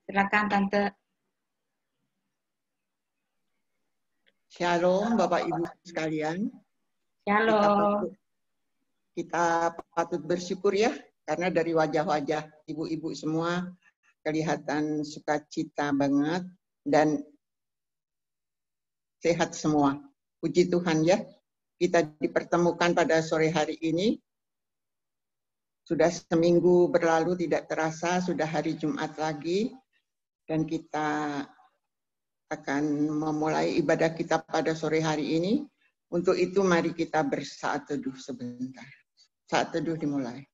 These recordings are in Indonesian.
Silakan Tante. Shalom Bapak Ibu sekalian. Shalom. Kita patut bersyukur ya, karena dari wajah-wajah ibu-ibu semua kelihatan sukacita banget dan sehat semua. Puji Tuhan ya, kita dipertemukan pada sore hari ini. Sudah seminggu berlalu tidak terasa, sudah hari Jumat lagi, dan kita akan memulai ibadah kita pada sore hari ini. Untuk itu mari kita bersaat teduh sebentar. Saat teduh dimulai.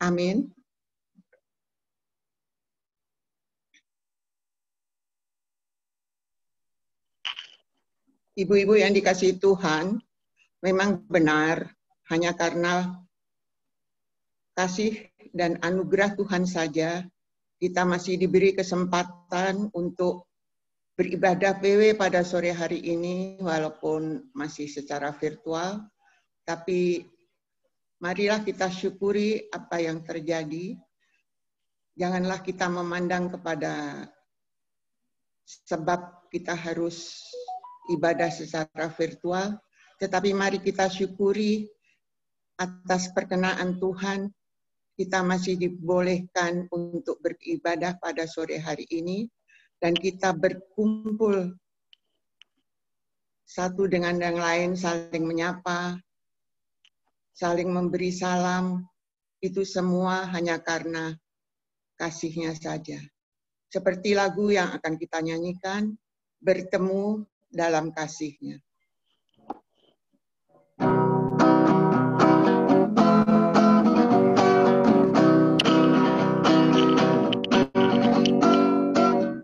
Amin. Ibu-ibu yang dikasihi Tuhan, memang benar hanya karena kasih dan anugerah Tuhan saja kita masih diberi kesempatan untuk beribadah PW pada sore hari ini walaupun masih secara virtual, tapi marilah kita syukuri apa yang terjadi. Janganlah kita memandang kepada sebab kita harus ibadah secara virtual, tetapi mari kita syukuri atas perkenaan Tuhan, kita masih dibolehkan untuk beribadah pada sore hari ini, dan kita berkumpul satu dengan yang lain, saling menyapa, saling memberi salam, itu semua hanya karena kasih-Nya saja. Seperti lagu yang akan kita nyanyikan, bertemu dalam kasih-Nya.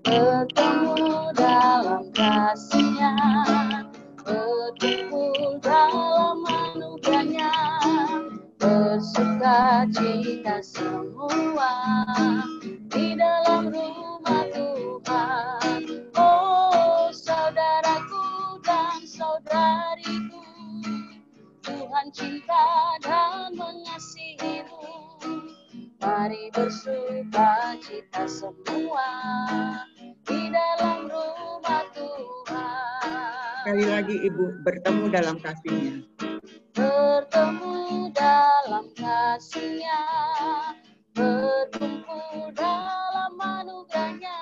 Bertemu dalam kasih-Nya, berkumpul dalam anugerah-Nya, bersukacita semua di dalam rumah Tuhan. Oh saudaraku dan saudariku, Tuhan cinta dan mengasihimu. Mari bersukacita semua di dalam rumah Tuhan. Sekali lagi Ibu, bertemu dalam kasih-Nya. Bertemu dalam kasih-Nya, berkumpul dalam anugerah-Nya,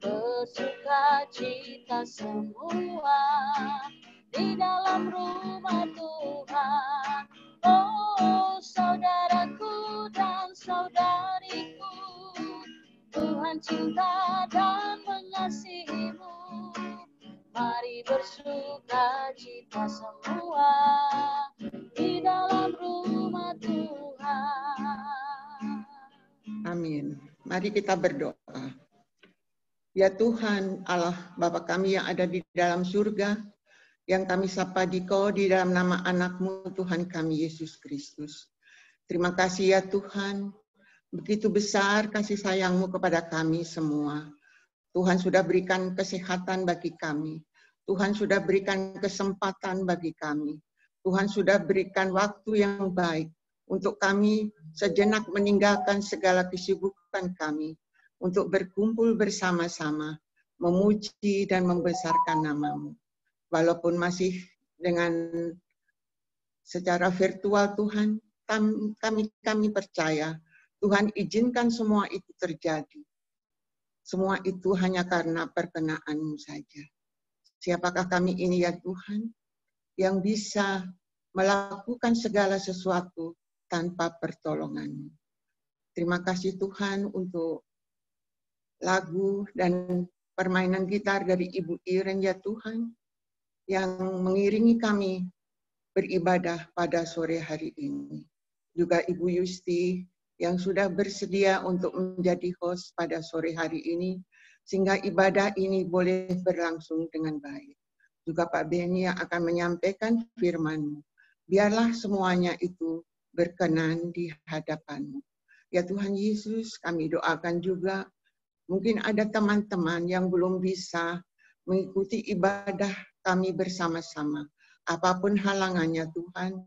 bersukacita semua di dalam rumah Tuhan. Oh saudaraku dan saudariku, Tuhan cinta dan mengasihimu. Mari bersukacita semua di dalam rumah Tuhan. Amin. Mari kita berdoa. Ya Tuhan Allah Bapa kami yang ada di dalam surga, yang kami sapa Dikau di dalam nama anak-Mu Tuhan kami Yesus Kristus. Terima kasih ya Tuhan, begitu besar kasih sayang-Mu kepada kami semua. Tuhan sudah berikan kesehatan bagi kami. Tuhan sudah berikan kesempatan bagi kami. Tuhan sudah berikan waktu yang baik untuk kami sejenak meninggalkan segala kesibukan kami untuk berkumpul bersama-sama, memuji dan membesarkan nama-Mu. Walaupun masih dengan secara virtual Tuhan, kami percaya Tuhan izinkan semua itu terjadi. Semua itu hanya karena perkenan-Mu saja. Siapakah kami ini ya Tuhan, yang bisa melakukan segala sesuatu tanpa pertolongan-Mu. Terima kasih Tuhan untuk lagu dan permainan gitar dari Ibu Iren ya Tuhan, yang mengiringi kami beribadah pada sore hari ini. Juga Ibu Yusti yang sudah bersedia untuk menjadi host pada sore hari ini, sehingga ibadah ini boleh berlangsung dengan baik. Juga Pak Beni yang akan menyampaikan firman-Mu. Biarlah semuanya itu berkenan di hadapan-Mu. Ya Tuhan Yesus, kami doakan juga, mungkin ada teman-teman yang belum bisa mengikuti ibadah kami bersama-sama. Apapun halangannya Tuhan,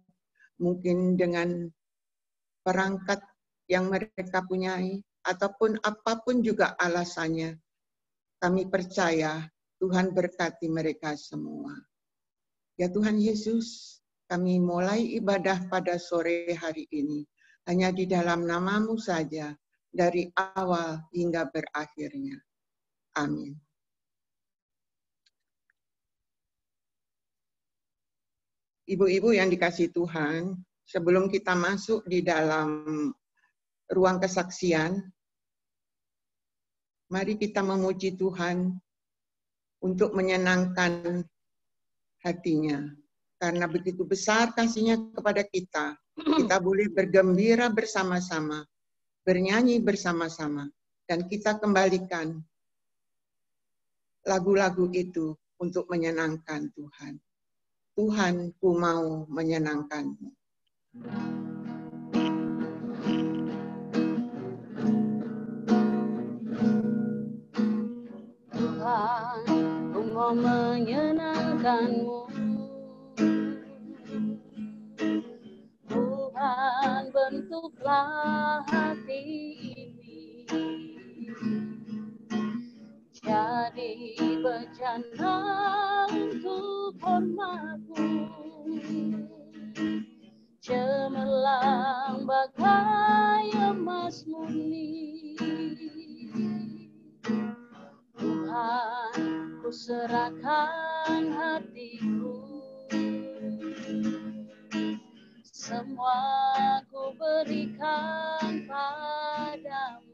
mungkin dengan perangkat yang mereka punyai, ataupun apapun juga alasannya, kami percaya Tuhan berkati mereka semua. Ya Tuhan Yesus, kami mulai ibadah pada sore hari ini, hanya di dalam nama-Mu saja, dari awal hingga berakhirnya. Amin. Ibu-ibu yang dikasihi Tuhan, sebelum kita masuk di dalam ruang kesaksian, mari kita memuji Tuhan untuk menyenangkan hatinya. Karena begitu besar kasih-Nya kepada kita, kita boleh bergembira bersama-sama, bernyanyi bersama-sama, dan kita kembalikan lagu-lagu itu untuk menyenangkan Tuhan. Tuhan, ku mau menyenangkan-Mu. Tuhan, ku mau menyenangkan-Mu. Tuhan, bentuklah hati ini jadi bejana untuk hormat-Mu, cemerlang bagai emas murni. Tuhan, ku serahkan hatiku, semua ku berikan padamu.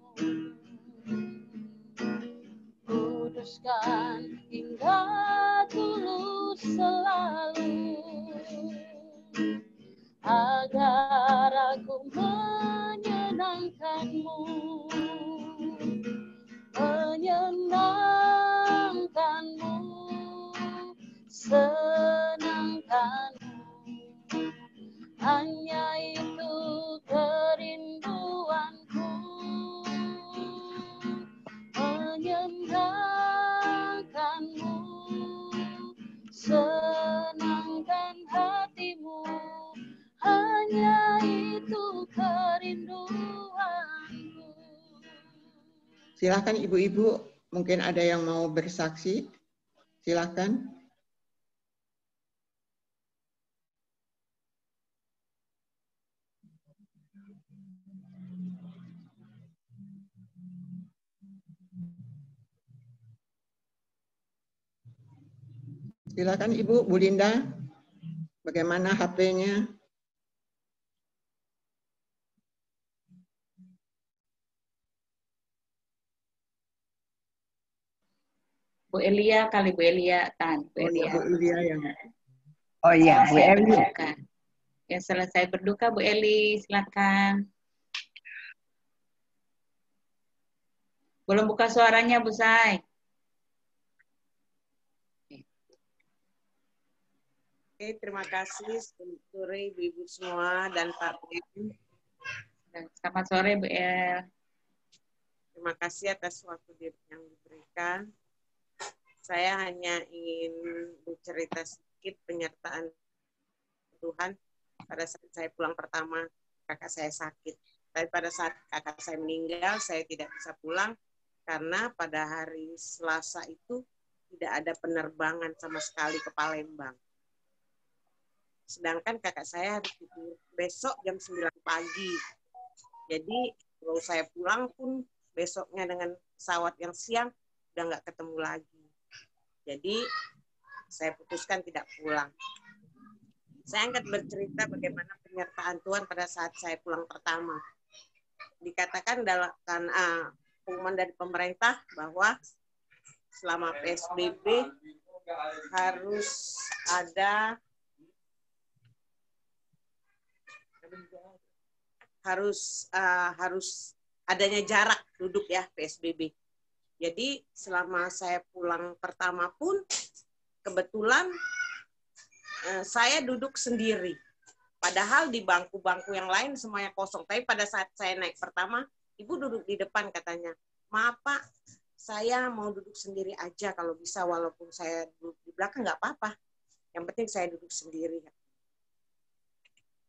Kuduskan hingga tulus selalu, agar aku menyenangkan-Mu, menyenangkan-Mu, senangkan-Mu. Hanya itu kerinduanku, menyenangkan-Mu, senangkan hatimu. Hanya itu kerinduanku. Silakan ibu-ibu, mungkin ada yang mau bersaksi. Silakan. Silakan Ibu, Bu Linda. Bagaimana HP-nya? Bu Elia kali, Bu Elia kan, Bu Oh Elia. ya, Bu Elia yang. Oh iya, Bu Selesai Eli. berduka. Yang selesai berduka, Bu Eli, silakan. Belum buka suaranya, Bu Sai. Oke, terima kasih sore Ibu-ibu semua dan Pak Ben. Selamat sore, Bu El. Terima kasih atas waktu yang diberikan. Saya hanya ingin bercerita sedikit penyertaan Tuhan pada saat saya pulang pertama, kakak saya sakit. Tapi pada saat kakak saya meninggal, saya tidak bisa pulang karena pada hari Selasa itu tidak ada penerbangan sama sekali ke Palembang. Sedangkan kakak saya harus tidur besok jam 9 pagi. Jadi kalau saya pulang pun besoknya dengan pesawat yang siang udah nggak ketemu lagi. Jadi saya putuskan tidak pulang. Saya angkat bercerita bagaimana penyertaan Tuhan pada saat saya pulang pertama. Dikatakan dalam pengumuman dari pemerintah bahwa selama PSBB harus ada harus adanya jarak duduk ya PSBB. Jadi selama saya pulang pertama pun kebetulan saya duduk sendiri. Padahal di bangku-bangku yang lain semuanya kosong. Tapi pada saat saya naik pertama, Ibu duduk di depan katanya. Maaf Pak, saya mau duduk sendiri aja kalau bisa, walaupun saya duduk di belakang nggak apa-apa. Yang penting saya duduk sendiri.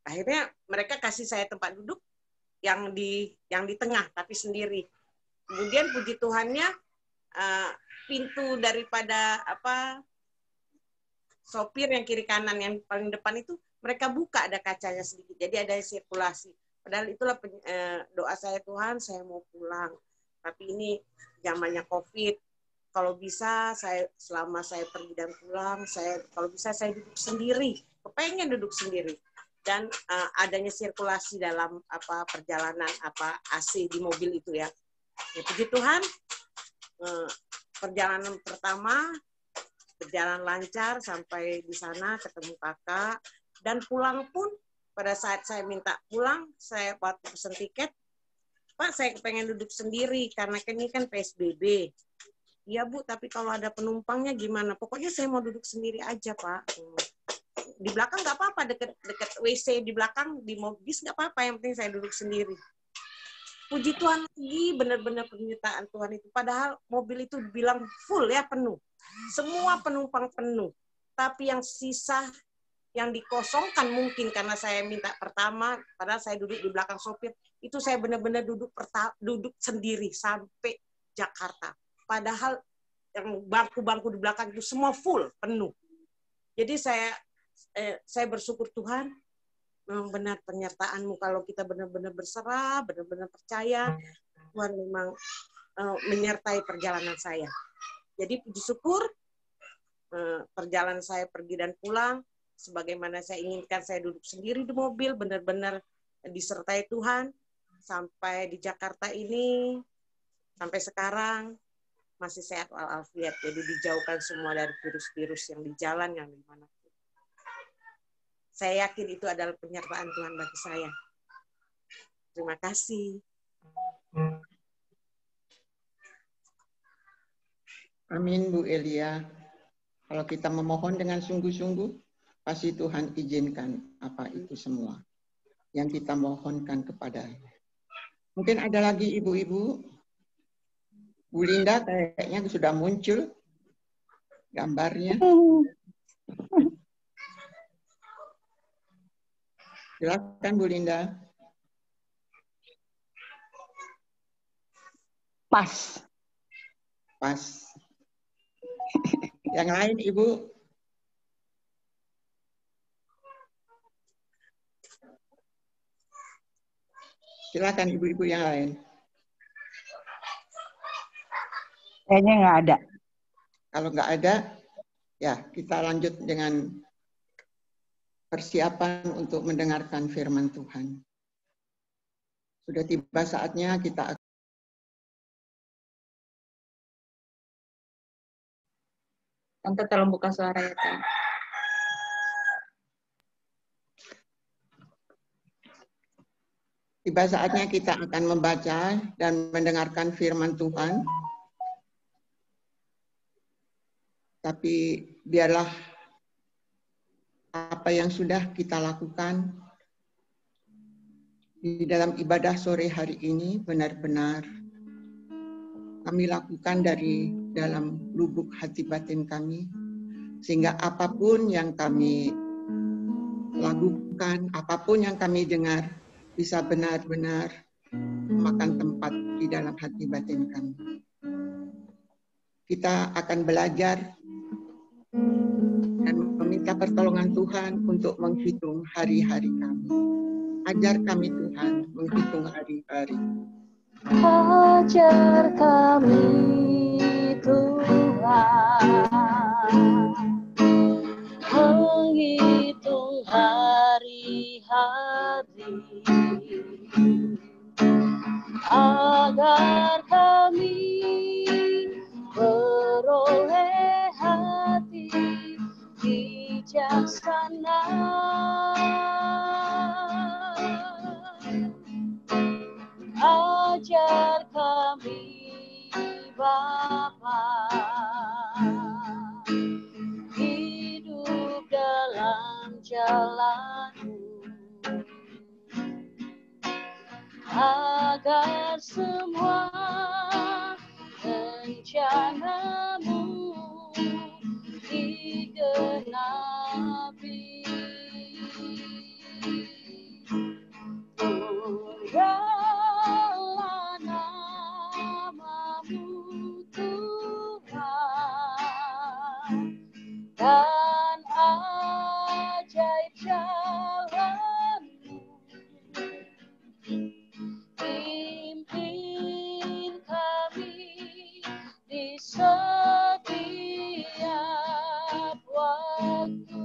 Akhirnya mereka kasih saya tempat duduk yang di tengah tapi sendiri. Kemudian puji Tuhannya pintu daripada sopir yang kiri kanan yang paling depan itu mereka buka, ada kacanya sedikit. Jadi ada sirkulasi. Padahal itulah doa saya, Tuhan, saya mau pulang. Tapi ini zamannya COVID. Kalau bisa selama saya pergi dan pulang, kalau bisa saya duduk sendiri. Kepengen duduk sendiri. Dan adanya sirkulasi dalam perjalanan AC di mobil itu ya. Ya puji Tuhan, perjalanan pertama berjalan lancar sampai di sana ketemu kakak, dan pulang pun pada saat saya minta pulang, saya waktu pesen tiket, Pak, saya kepengen duduk sendiri karena ini kan PSBB. Iya Bu, tapi kalau ada penumpangnya gimana? Pokoknya saya mau duduk sendiri aja Pak. Di belakang nggak apa-apa, deket WC di belakang, di mobil nggak apa-apa, yang penting saya duduk sendiri. Puji Tuhan lagi, benar-benar pernyataan Tuhan itu. Padahal mobil itu bilang full ya, penuh. Semua penumpang penuh. Tapi yang sisa, yang dikosongkan mungkin karena saya minta pertama, padahal saya duduk di belakang sopir, itu saya benar-benar duduk sendiri sampai Jakarta. Padahal yang bangku-bangku di belakang itu semua full, penuh. Jadi saya bersyukur Tuhan, memang benar penyertaan-Mu, kalau kita benar-benar berserah, benar-benar percaya, Tuhan memang menyertai perjalanan saya. Jadi puji syukur, perjalanan saya pergi dan pulang, sebagaimana saya inginkan, saya duduk sendiri di mobil, benar-benar disertai Tuhan, sampai di Jakarta ini, sampai sekarang, masih sehat walafiat. Jadi dijauhkan semua dari virus-virus yang di jalan, yang di mana. Saya yakin itu adalah penyertaan Tuhan bagi saya. Terima kasih. Amin Bu Elia. Kalau kita memohon dengan sungguh-sungguh, pasti Tuhan izinkan apa itu semua yang kita mohonkan kepadanya. Mungkin ada lagi ibu-ibu. Bu Linda kayaknya sudah muncul gambarnya. Silakan Bu Linda. Pas. Yang lain Ibu. Silakan ibu-ibu yang lain. Kayaknya nggak ada. Kalau nggak ada, ya kita lanjut dengan persiapan untuk mendengarkan firman Tuhan. Sudah tiba saatnya kita Tante tolong buka suara ya, Tante. tiba saatnya kita akan membaca dan mendengarkan firman Tuhan. Tapi biarlah apa yang sudah kita lakukan di dalam ibadah sore hari ini benar-benar kami lakukan dari dalam lubuk hati batin kami, sehingga apapun yang kami lakukan, apapun yang kami dengar, bisa benar-benar memakan tempat di dalam hati batin kami. Kita akan belajar dan meminta pertolongan Tuhan untuk menghitung hari-hari kami. Ajar kami Tuhan menghitung hari-hari. Ajar kami Tuhan menghitung hari-hari, agar kami beroleh hati bijaksana. Ajar kami Bapa hidup dalam jalan-Mu, agar semua digenapi. Mulialah namamu Tuhan, dan ajaib jalanmu. Pimpin kami di setiap waktu.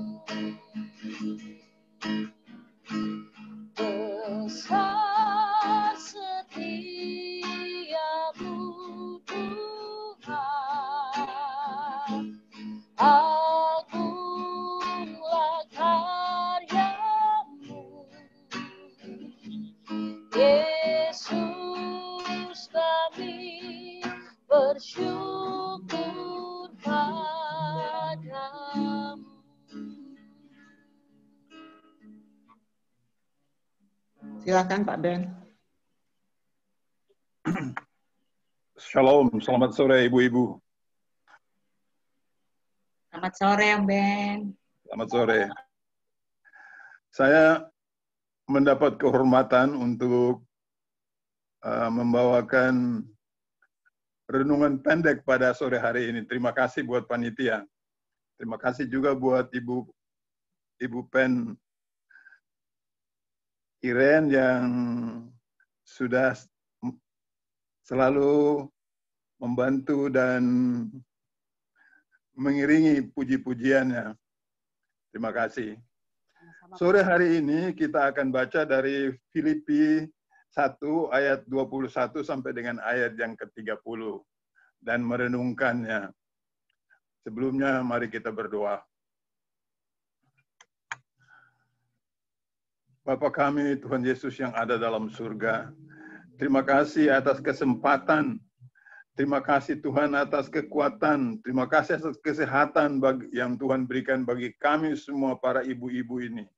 Besar setiamu Tuhan, agunglah karyamu. Yesus, kami bersyukur padamu. Silakan Pak Ben. Shalom, selamat sore ibu-ibu. Selamat sore, Om Ben. Selamat sore. Saya mendapat kehormatan untuk membawakan renungan pendek pada sore hari ini. Terima kasih buat panitia. Terima kasih juga buat Ibu Pen Iren yang sudah selalu membantu dan mengiringi puji-pujiannya. Terima kasih. Sore hari ini kita akan baca dari Filipi 1 ayat 21 sampai dengan ayat yang ke-30 dan merenungkannya. Sebelumnya mari kita berdoa. Bapa kami, Tuhan Yesus yang ada dalam surga, terima kasih atas kesempatan, terima kasih Tuhan atas kekuatan, terima kasih atas kesehatan yang Tuhan berikan bagi kami semua para ibu-ibu ini,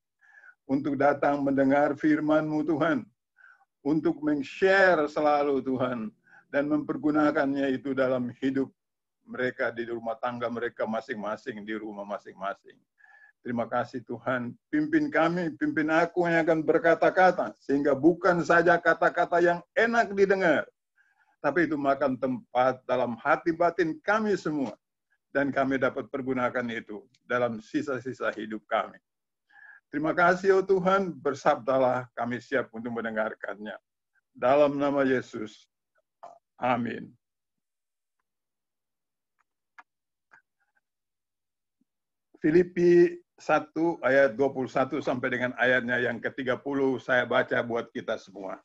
untuk datang mendengar firman-Mu Tuhan, untuk men-share selalu Tuhan, dan mempergunakannya itu dalam hidup mereka di rumah tangga mereka masing-masing, di rumah masing-masing. Terima kasih Tuhan, pimpin kami, pimpin aku yang akan berkata-kata, sehingga bukan saja kata-kata yang enak didengar, tapi itu makan tempat dalam hati batin kami semua, dan kami dapat pergunakan itu dalam sisa-sisa hidup kami. Terima kasih, oh Tuhan, bersabdalah, kami siap untuk mendengarkannya. Dalam nama Yesus, amin. Filipi 1 ayat 21 sampai dengan ayatnya yang ke-30 saya baca buat kita semua.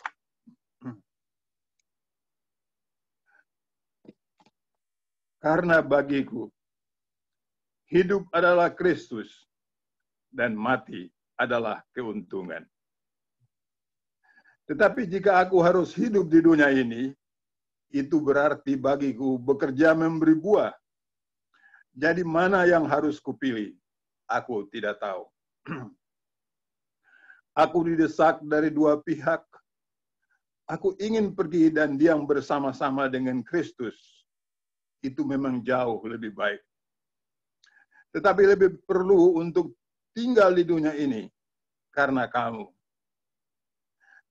Karena bagiku hidup adalah Kristus dan mati adalah keuntungan. Tetapi jika aku harus hidup di dunia ini, itu berarti bagiku bekerja memberi buah. Jadi mana yang harus kupilih? Aku tidak tahu. Aku didesak dari dua pihak. Aku ingin pergi dan diam bersama-sama dengan Kristus. Itu memang jauh lebih baik. Tetapi lebih perlu untuk tinggal di dunia ini karena kamu.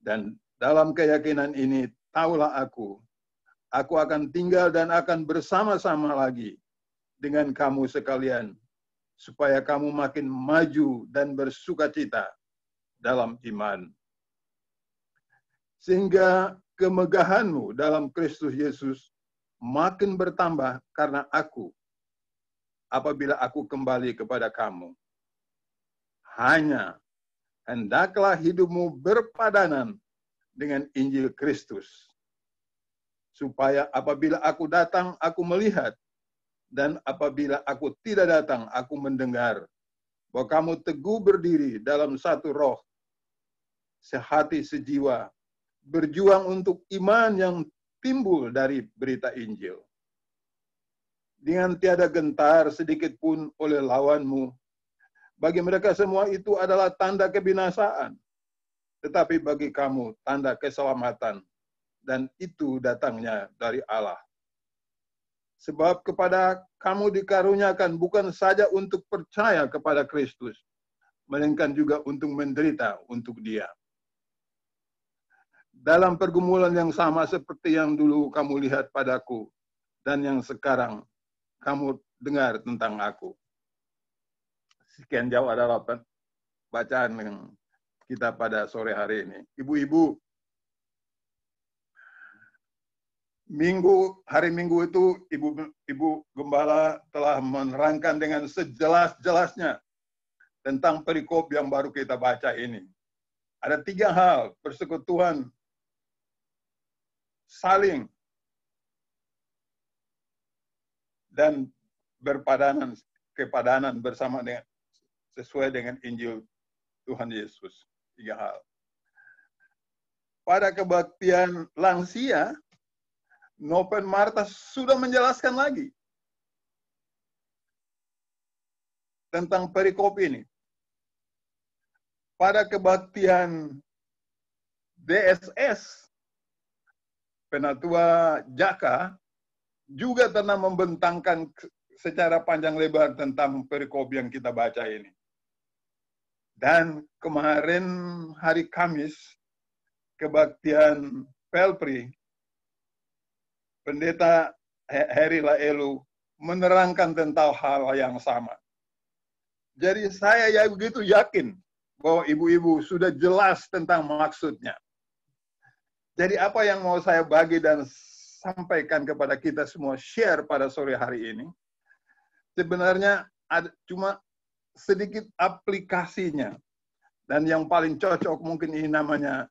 Dan dalam keyakinan ini, taulah aku akan tinggal dan akan bersama-sama lagi dengan kamu sekalian, supaya kamu makin maju dan bersukacita dalam iman. Sehingga kemegahanmu dalam Kristus Yesus makin bertambah karena aku, apabila aku kembali kepada kamu. Hanya hendaklah hidupmu berpadanan dengan Injil Kristus, supaya apabila aku datang, aku melihat, dan apabila aku tidak datang, aku mendengar bahwa kamu teguh berdiri dalam satu roh, sehati sejiwa, berjuang untuk iman yang timbul dari berita Injil. Dengan tiada gentar sedikit pun oleh lawanmu. Bagi mereka semua itu adalah tanda kebinasaan, tetapi bagi kamu tanda keselamatan, dan itu datangnya dari Allah. Sebab kepada kamu dikaruniakan bukan saja untuk percaya kepada Kristus, melainkan juga untuk menderita untuk Dia. Dalam pergumulan yang sama seperti yang dulu kamu lihat padaku, dan yang sekarang kamu dengar tentang aku. Sekian jauh adalah bacaan yang kita pada sore hari ini. Ibu-ibu, hari Minggu itu Ibu Gembala telah menerangkan dengan sejelas-jelasnya tentang perikop yang baru kita baca ini. Ada 3 hal: persekutuan, saling, dan kepadanan bersama dengan sesuai dengan Injil Tuhan Yesus. 3 hal. Pada kebaktian lansia, Nopen Marta sudah menjelaskan lagi tentang perikop ini. Pada kebaktian DSS, Penatua Jaka juga pernah membentangkan secara panjang lebar tentang perikop yang kita baca ini. Dan kemarin hari Kamis, kebaktian Pelpri, Pendeta Heri Laelu menerangkan tentang hal yang sama. Jadi saya begitu yakin bahwa ibu-ibu sudah jelas tentang maksudnya. Jadi apa yang mau saya bagi dan sampaikan kepada kita semua, share pada sore hari ini, sebenarnya ada cuma sedikit aplikasinya. Dan yang paling cocok mungkin ini namanya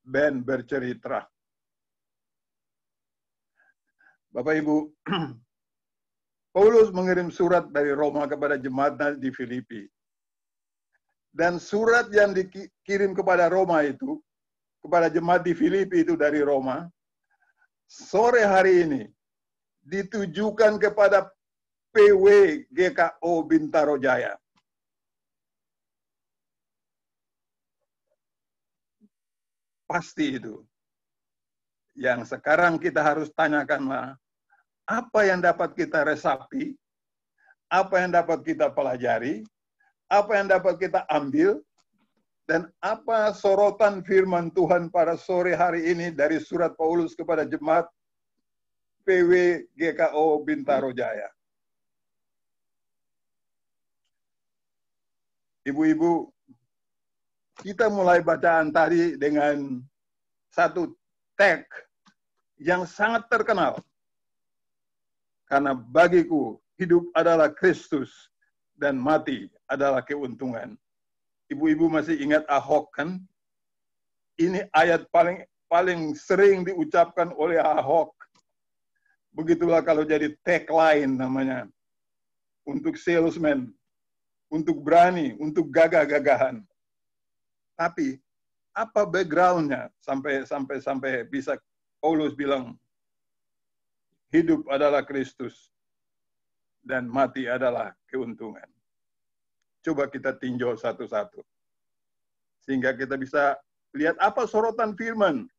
Ben bercerita. Bapak Ibu, Paulus mengirim surat dari Roma kepada jemaat di Filipi. Dan surat yang dikirim kepada Roma itu, kepada jemaat di Filipi itu dari Roma, sore hari ini ditujukan kepada PW GKO Bintaro Jaya. Pasti itu. Yang sekarang kita harus tanyakanlah, apa yang dapat kita resapi, apa yang dapat kita pelajari, apa yang dapat kita ambil, dan apa sorotan firman Tuhan pada sore hari ini dari surat Paulus kepada jemaat PW GKO Bintaro Jaya. Ibu-ibu, kita mulai bacaan tadi dengan satu teks yang sangat terkenal. Karena bagiku hidup adalah Kristus dan mati adalah keuntungan. Ibu-ibu masih ingat Ahok kan? Ini ayat paling sering diucapkan oleh Ahok. Begitulah kalau jadi tagline namanya. Untuk salesman, untuk berani, untuk gagah-gagahan. Tapi apa background-nya sampai bisa Paulus bilang hidup adalah Kristus dan mati adalah keuntungan. Coba kita tinjau satu-satu. Sehingga kita bisa lihat apa sorotan firman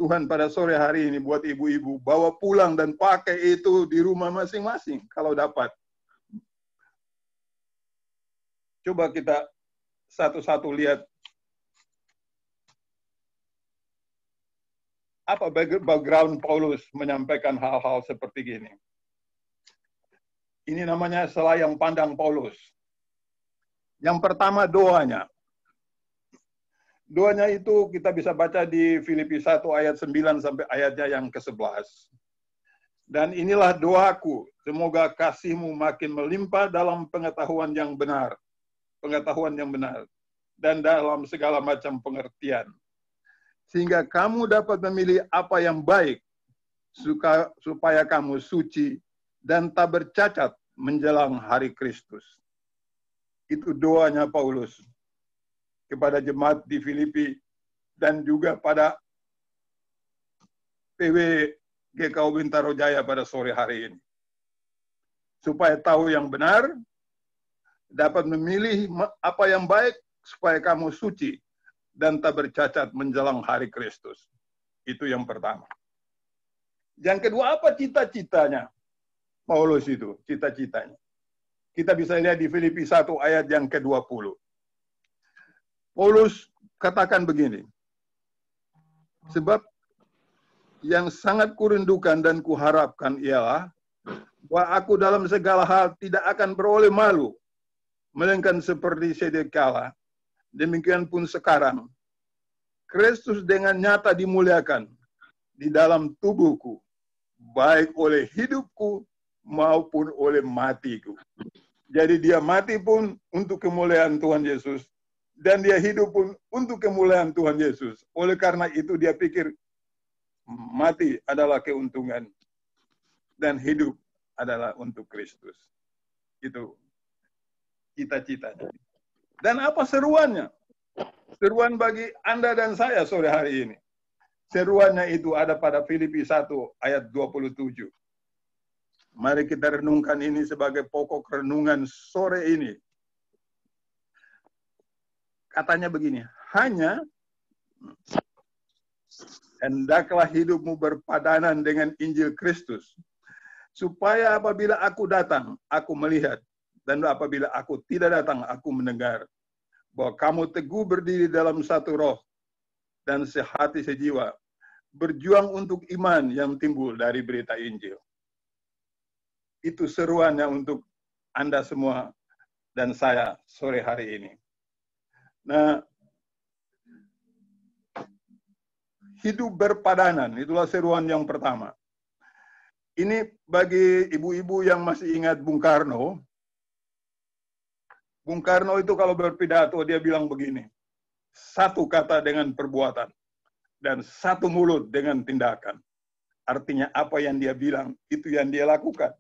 Tuhan pada sore hari ini buat ibu-ibu. Bawa pulang dan pakai itu di rumah masing-masing kalau dapat. Coba kita satu-satu lihat apa background Paulus menyampaikan hal-hal seperti gini. Ini namanya selayang pandang Paulus. Yang pertama doanya. Doanya itu kita bisa baca di Filipi 1 ayat 9 sampai ayatnya yang ke-11. Dan inilah doaku, semoga kasihmu makin melimpah dalam pengetahuan yang benar. Pengetahuan yang benar. Dan dalam segala macam pengertian. Sehingga kamu dapat memilih apa yang baik, supaya kamu suci dan tak bercacat menjelang hari Kristus. Itu doanya Paulus kepada jemaat di Filipi dan juga pada PW GKO Bintaro Jaya pada sore hari ini. Supaya tahu yang benar, dapat memilih apa yang baik, supaya kamu suci dan tak bercacat menjelang hari Kristus. Itu yang pertama. Yang kedua, apa cita-citanya? Paulus itu, cita-citanya. Kita bisa lihat di Filipi 1 ayat yang ke-20. Paulus katakan begini, sebab yang sangat kurindukan dan kuharapkan ialah bahwa aku dalam segala hal tidak akan beroleh malu, melainkan seperti sedia kala, demikian pun sekarang, Kristus dengan nyata dimuliakan di dalam tubuhku, baik oleh hidupku maupun oleh matiku. Jadi dia mati pun untuk kemuliaan Tuhan Yesus, dan dia hidup pun untuk kemuliaan Tuhan Yesus. Oleh karena itu dia pikir mati adalah keuntungan dan hidup adalah untuk Kristus. Itu cita-citanya. Dan apa seruannya? Seruan bagi Anda dan saya sore hari ini. Seruannya itu ada pada Filipi 1 ayat 27. Mari kita renungkan ini sebagai pokok renungan sore ini. Katanya begini, hanya hendaklah hidupmu berpadanan dengan Injil Kristus, supaya apabila aku datang, aku melihat, dan apabila aku tidak datang, aku mendengar, bahwa kamu teguh berdiri dalam satu roh, dan sehati sejiwa, berjuang untuk iman yang timbul dari berita Injil. Itu seruannya untuk Anda semua dan saya sore hari ini. Nah, hidup berpadanan, itulah seruan yang pertama. Ini bagi ibu-ibu yang masih ingat Bung Karno. Bung Karno itu kalau berpidato, dia bilang begini, satu kata dengan perbuatan, dan satu mulut dengan tindakan. Artinya apa yang dia bilang, itu yang dia lakukan.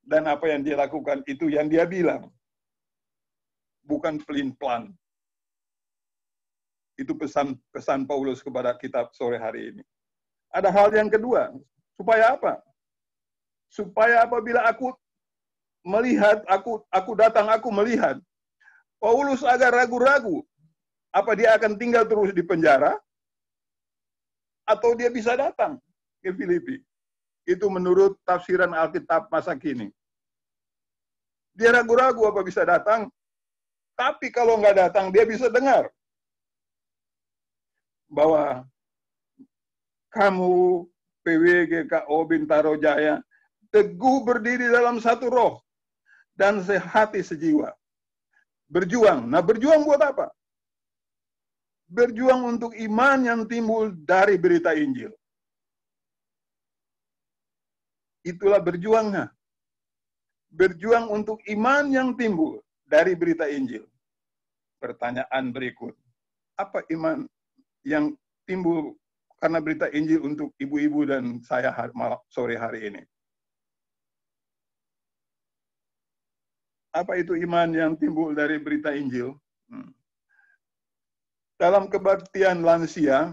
Dan apa yang dia lakukan, itu yang dia bilang. Bukan pelin-pelan. Itu pesan Paulus kepada kita sore hari ini. Ada hal yang kedua. Supaya apa? Supaya apabila aku melihat, aku datang, aku melihat. Paulus agak ragu-ragu. Apa dia akan tinggal terus di penjara? Atau dia bisa datang ke Filipi? Itu menurut tafsiran Alkitab masa kini. Dia ragu-ragu apa bisa datang. Tapi kalau nggak datang, dia bisa dengar. Bahwa kamu PWGKO Bintaro Jaya teguh berdiri dalam satu roh dan sehati sejiwa. Berjuang. Nah, berjuang buat apa? Berjuang untuk iman yang timbul dari berita Injil. Itulah berjuangnya. Berjuang untuk iman yang timbul dari berita Injil. Pertanyaan berikut. Apa iman yang timbul karena berita Injil untuk ibu-ibu dan saya sore hari ini? Apa itu iman yang timbul dari berita Injil? Dalam kebaktian lansia,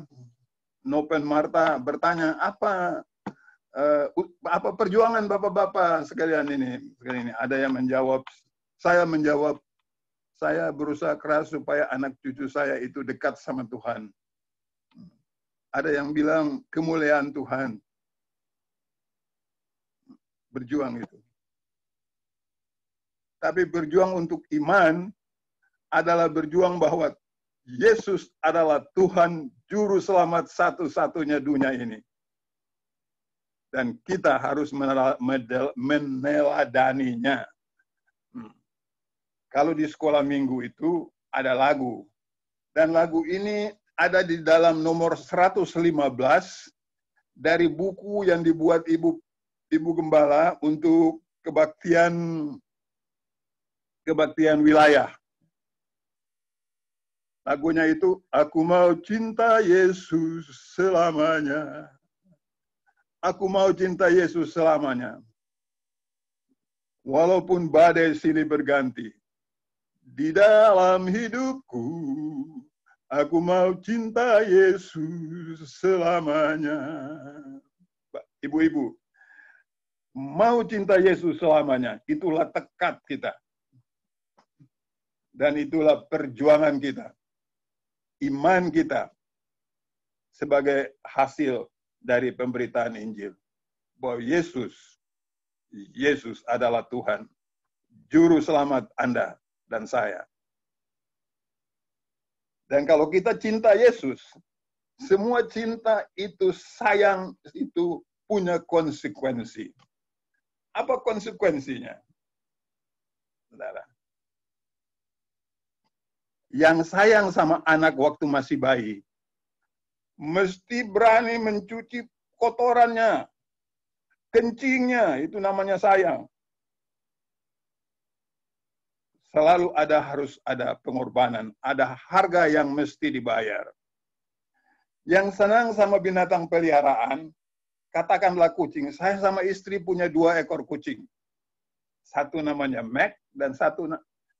Nopen Marta bertanya, apa perjuangan bapak-bapak sekalian ini? Ada yang menjawab, saya berusaha keras supaya anak cucu saya itu dekat sama Tuhan. Ada yang bilang kemuliaan Tuhan. Berjuang itu. Tapi berjuang untuk iman adalah berjuang bahwa Yesus adalah Tuhan Juru Selamat satu-satunya dunia ini. Dan kita harus meneladaninya. Kalau di sekolah minggu itu ada lagu. Dan lagu ini ada di dalam nomor 115 dari buku yang dibuat Ibu Gembala untuk kebaktian wilayah. Lagunya itu, aku mau cinta Yesus selamanya. Aku mau cinta Yesus selamanya. Walaupun badai silih berganti. Di dalam hidupku, aku mau cinta Yesus selamanya. Ibu-ibu, mau cinta Yesus selamanya, itulah tekad kita. Dan itulah perjuangan kita. Iman kita sebagai hasil dari pemberitaan Injil. Bahwa Yesus Yesus adalah Tuhan, Juru Selamat Anda dan saya. Dan kalau kita cinta Yesus, semua cinta itu sayang itu punya konsekuensi. Apa konsekuensinya? Saudara. Yang sayang sama anak waktu masih bayi, mesti berani mencuci kotorannya, kencingnya, itu namanya sayang. Selalu harus ada pengorbanan, ada harga yang mesti dibayar. Yang senang sama binatang peliharaan, katakanlah kucing. Saya sama istri punya 2 ekor kucing. Satu namanya Mac dan satu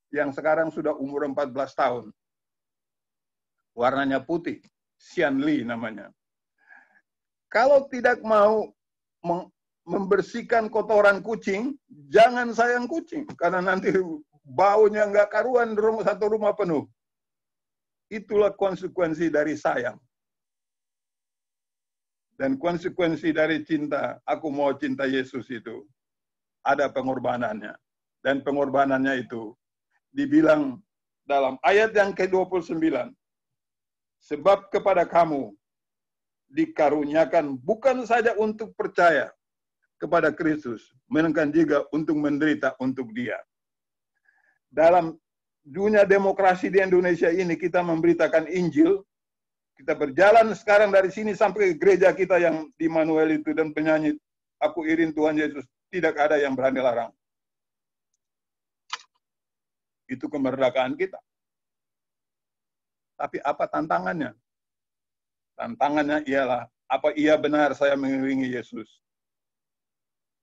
yang sekarang sudah umur 14 tahun. Warnanya putih, Xian Li namanya. Kalau tidak mau membersihkan kotoran kucing, jangan sayang kucing. Karena nanti baunya nggak karuan satu rumah penuh. Itulah konsekuensi dari sayang. Dan konsekuensi dari cinta, aku mau cinta Yesus itu, ada pengorbanannya. Dan pengorbanannya itu dibilang dalam ayat yang ke-29. Sebab kepada kamu dikaruniakan bukan saja untuk percaya kepada Kristus, melainkan juga untuk menderita untuk Dia. Dalam dunia demokrasi di Indonesia ini, kita memberitakan Injil. Kita berjalan sekarang dari sini sampai ke gereja kita yang di Manuel itu, dan penyanyi Aku Iring Tuhan Yesus, tidak ada yang berani larang. Itu kemerdekaan kita. Tapi apa tantangannya? Tantangannya ialah, apa iya benar saya mengiringi Yesus?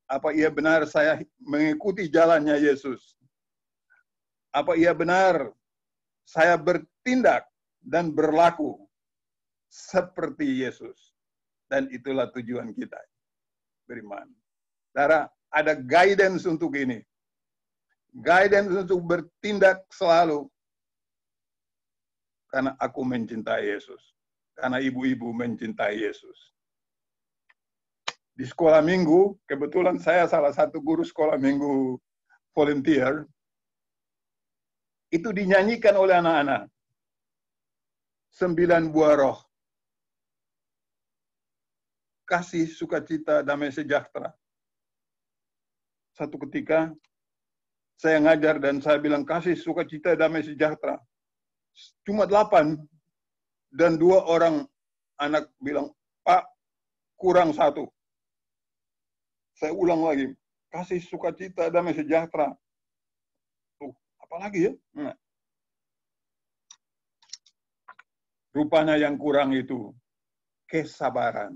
Apa iya benar saya mengikuti jalannya Yesus? Apa iya benar saya bertindak dan berlaku seperti Yesus? Dan itulah tujuan kita beriman. Saudara, ada guidance untuk ini. Guidance untuk bertindak selalu. Karena aku mencintai Yesus. Karena ibu-ibu mencintai Yesus. Di sekolah minggu, kebetulan saya salah satu guru sekolah minggu volunteer, itu dinyanyikan oleh anak-anak. 9 buah roh. Kasih, sukacita, damai sejahtera. Satu ketika, saya ngajar dan saya bilang, kasih, sukacita, damai sejahtera. Cuma 8. Dan 2 orang anak bilang, Pak, kurang 1. Saya ulang lagi, kasih, sukacita, damai sejahtera. Tuh, apalagi ya? Nah. Rupanya yang kurang itu kesabaran.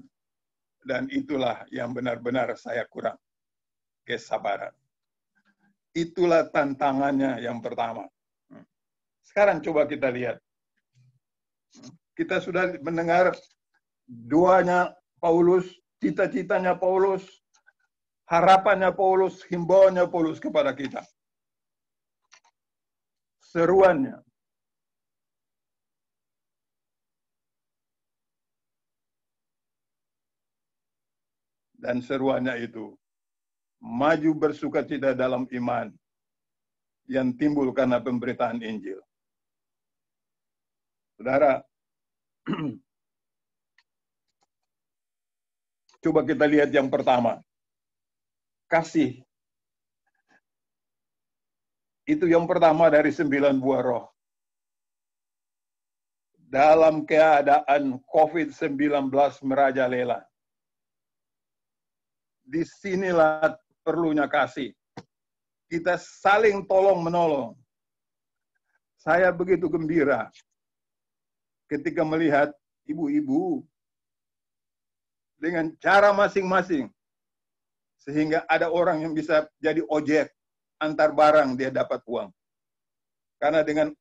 Dan itulah yang benar-benar saya kurang. Kesabaran. Itulah tantangannya yang pertama. Sekarang coba kita lihat. Kita sudah mendengar doanya Paulus, cita-citanya Paulus, harapannya Paulus, himbauannya Paulus kepada kita. Seruannya. Dan seruannya itu, maju bersukacita dalam iman yang timbul karena pemberitaan Injil. Saudara, coba kita lihat yang pertama. Kasih. Itu yang pertama dari 9 buah roh. Dalam keadaan COVID-19 merajalela. Disinilah perlunya kasih. Kita saling tolong-menolong. Saya begitu gembira ketika melihat ibu-ibu dengan cara masing-masing. Sehingga ada orang yang bisa jadi ojek, antar barang dia dapat uang. Karena dengan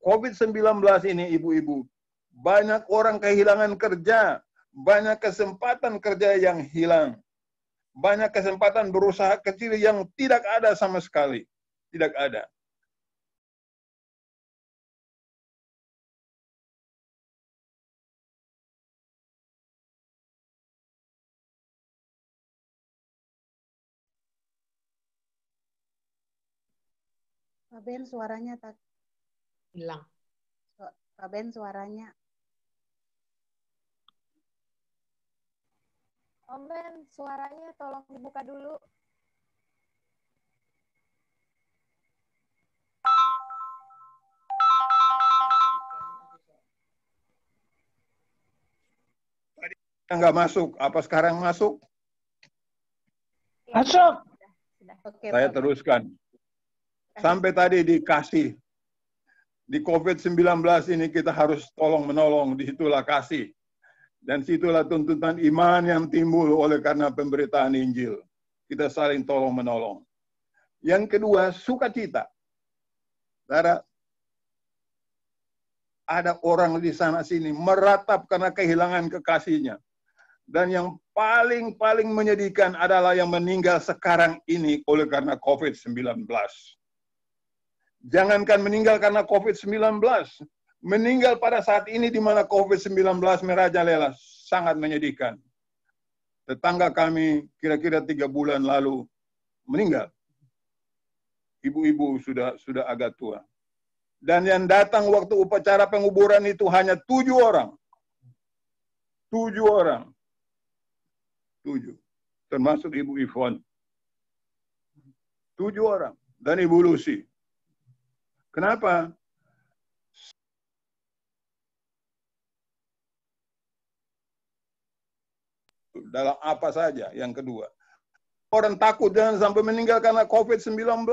COVID-19 ini ibu-ibu, banyak orang kehilangan kerja, banyak kesempatan kerja yang hilang. Banyak kesempatan berusaha kecil yang tidak ada sama sekali. Tidak ada. Pak Ben suaranya tak Hilang. Pak Ben suaranya. Om Ben, suaranya tolong dibuka dulu. Nggak masuk. Apa sekarang masuk? Masuk. Oke, Saya Pak Ben. teruskan. Sampai tadi dikasih. Di COVID-19 ini kita harus tolong-menolong. Disitulah kasih. Dan situlah tuntutan iman yang timbul oleh karena pemberitaan Injil. Kita saling tolong-menolong. Yang kedua, sukacita. Saudara, ada orang di sana-sini meratap karena kehilangan kekasihnya. Dan yang paling menyedihkan adalah yang meninggal sekarang ini oleh karena COVID-19. Jangankan meninggal karena COVID-19, meninggal pada saat ini di mana COVID-19 merajalela, sangat menyedihkan. Tetangga kami kira-kira 3 bulan lalu meninggal. Ibu-ibu sudah agak tua. Dan yang datang waktu upacara penguburan itu hanya 7 orang. 7 orang. 7. Termasuk Ibu Yvonne. 7 orang. Dan Ibu Lucy. Kenapa? Dalam apa saja yang kedua. Orang takut jangan sampai meninggal karena COVID-19.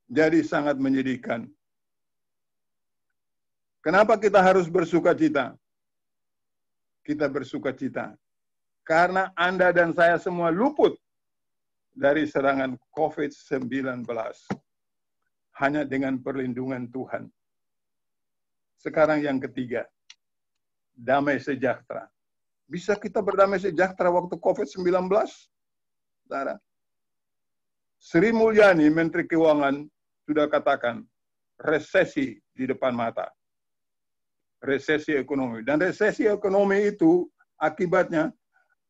Jadi sangat menyedihkan. Kenapa kita harus bersukacita? Kita bersukacita karena Anda dan saya semua luput dari serangan COVID-19 hanya dengan perlindungan Tuhan. Sekarang yang ketiga, damai sejahtera. Bisa kita berdamai sejahtera waktu COVID-19? Saudara, Sri Mulyani, Menteri Keuangan, sudah katakan resesi di depan mata. Resesi ekonomi. Dan resesi ekonomi itu akibatnya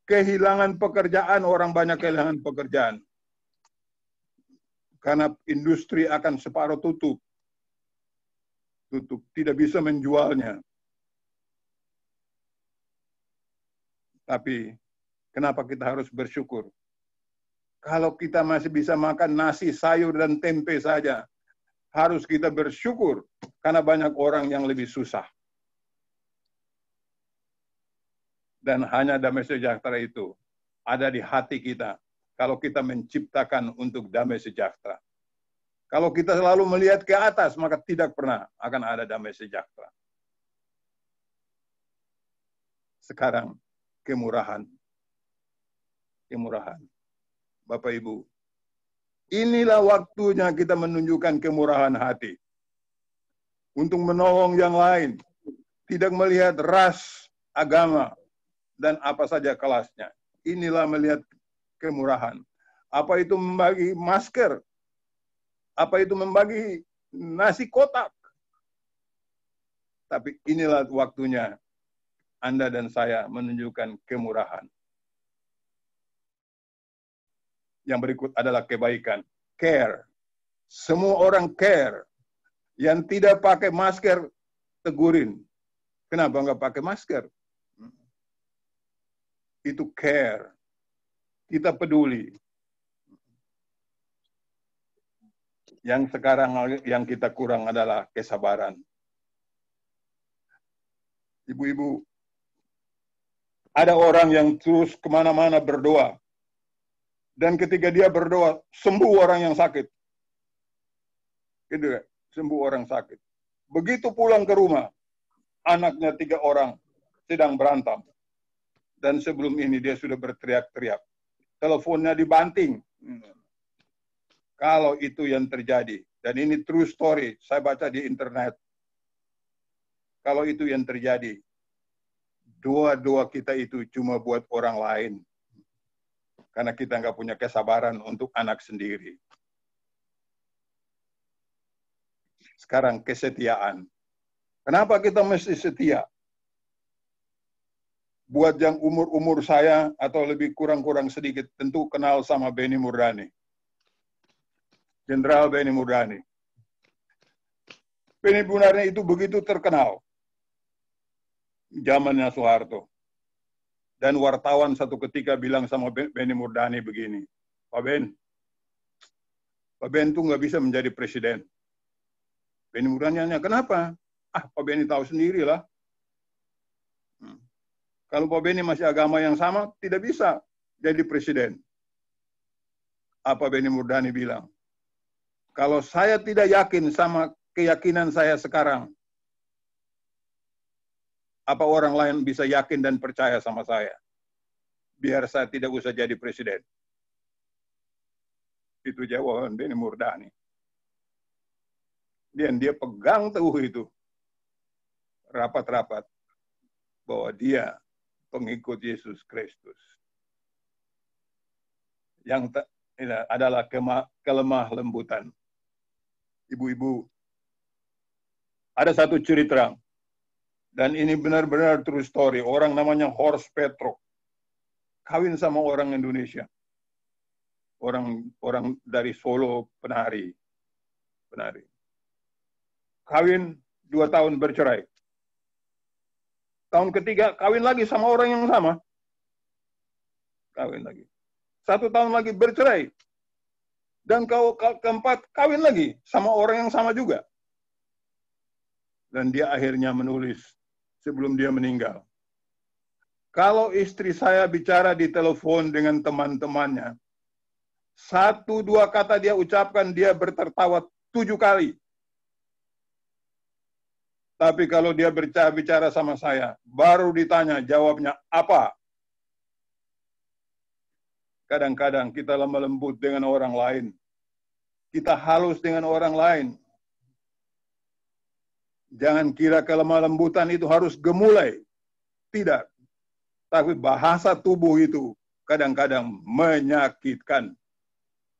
kehilangan pekerjaan, orang banyak kehilangan pekerjaan. Karena industri akan separuh tutup. Tidak bisa menjualnya. Tapi kenapa kita harus bersyukur? Kalau kita masih bisa makan nasi, sayur, dan tempe saja, harus kita bersyukur karena banyak orang yang lebih susah. Dan hanya damai sejahtera itu ada di hati kita kalau kita menciptakan untuk damai sejahtera. Kalau kita selalu melihat ke atas, maka tidak pernah akan ada damai sejahtera. Sekarang, kemurahan. Kemurahan. Bapak Ibu, inilah waktunya kita menunjukkan kemurahan hati. Untuk menolong yang lain. Tidak melihat ras, agama, dan apa saja kelasnya. Inilah melihat kemurahan. Apa itu membagi masker? Apa itu membagi nasi kotak? Tapi inilah waktunya Anda dan saya menunjukkan kemurahan. Yang berikut adalah kebaikan. Care. Semua orang care. Yang tidak pakai masker, tegurin. Kenapa nggak pakai masker? Itu care. Kita peduli. Yang sekarang yang kita kurang adalah kesabaran. Ibu-ibu, ada orang yang terus kemana-mana berdoa. Dan ketika dia berdoa, sembuh orang yang sakit. Gitu ya, sembuh orang sakit. Begitu pulang ke rumah, anaknya 3 orang sedang berantem. Dan sebelum ini dia sudah berteriak-teriak. Teleponnya dibanting. Kalau itu yang terjadi, dan ini true story, saya baca di internet. Kalau itu yang terjadi, doa-doa kita itu cuma buat orang lain. Karena kita nggak punya kesabaran untuk anak sendiri. Sekarang kesetiaan. Kenapa kita mesti setia? buat yang umur-umur saya atau lebih kurang-kurang sedikit tentu kenal sama Benny Murdani. Jenderal Benny Murdani. Benny Murdani itu begitu terkenal zamannya Soeharto. Dan wartawan satu ketika bilang sama Benny Murdani begini, Pak Ben tuh nggak bisa menjadi presiden. Benny Murdani nanya, kenapa? Pak Benny tahu sendirilah. Kalau Pak Benny masih agama yang sama, tidak bisa jadi presiden. Apa Benny Murdani bilang? Kalau saya tidak yakin sama keyakinan saya sekarang, apa orang lain bisa yakin dan percaya sama saya? Biar saya tidak usah jadi presiden. Itu jawaban Benny Murdani. Dan dia pegang teguh itu. Rapat-rapat. Bahwa dia pengikut Yesus Kristus. Yang adalah kelemah lembutan. Ibu-ibu, ada satu cerita, dan ini benar-benar true story. Orang namanya Horst Petro, kawin sama orang Indonesia, orang dari Solo, penari. Kawin 2 tahun bercerai. Tahun ketiga kawin lagi sama orang yang sama. Kawin lagi. 1 tahun lagi bercerai. Dan keempat kawin lagi sama orang yang sama juga. Dan dia akhirnya menulis sebelum dia meninggal. Kalau istri saya bicara di telepon dengan teman-temannya, 1-2 kata dia ucapkan, dia bertertawa 7 kali. Tapi kalau dia bicara sama saya, baru ditanya jawabnya apa? Kadang-kadang kita lemah lembut dengan orang lain. Kita halus dengan orang lain. Jangan kira kelemah lembutan itu harus gemulai. Tidak. Tapi bahasa tubuh itu kadang-kadang menyakitkan.